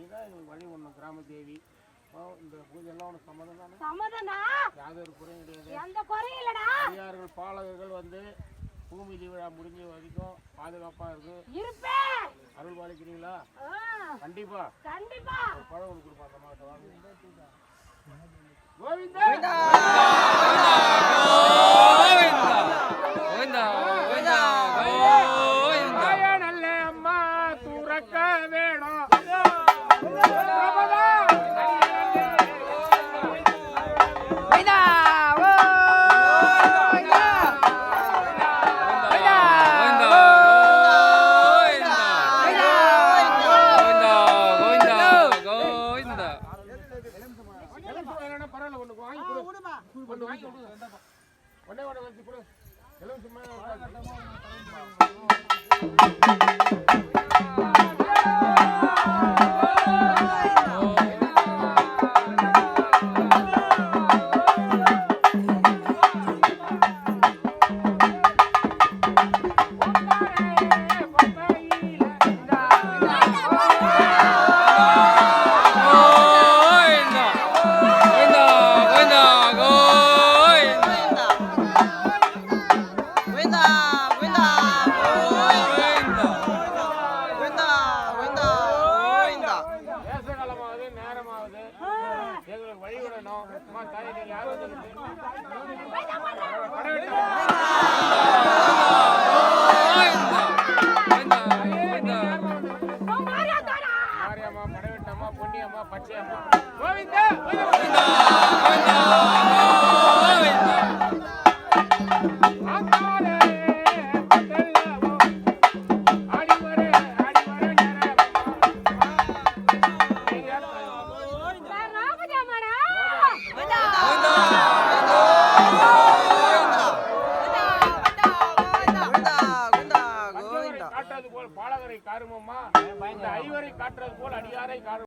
நீதான் எங்களுக்கு வழி ஒண்ணு கிராம தேவி. இந்த பூஜை எல்லாம் உனக்கு சம்மதம் தானே? சம்மதம்டா. யாவது ஒரு குறையும் கிடையாது. எந்த குறையும் இல்லடா. அதிகாரிகள் பாலகர்கள் வந்து பூமி விழா முடிஞ்ச வரைக்கும் பாதுகாப்பா இருக்கு இருப்பேன். அருள் பாலிக்கிறீங்களா? கண்டிப்பா கண்டிப்பா. பழம் ஒன்று கொடுப்பாங்க மாட்ட வாங்க. கோவிந்தா கோவிந்தா கோவிந்தா கோவிந்தா கோவிந்தா நல்ல அம்மா துறக்க வேணும். கோவிந்தா கோவிந்தா கோவிந்தா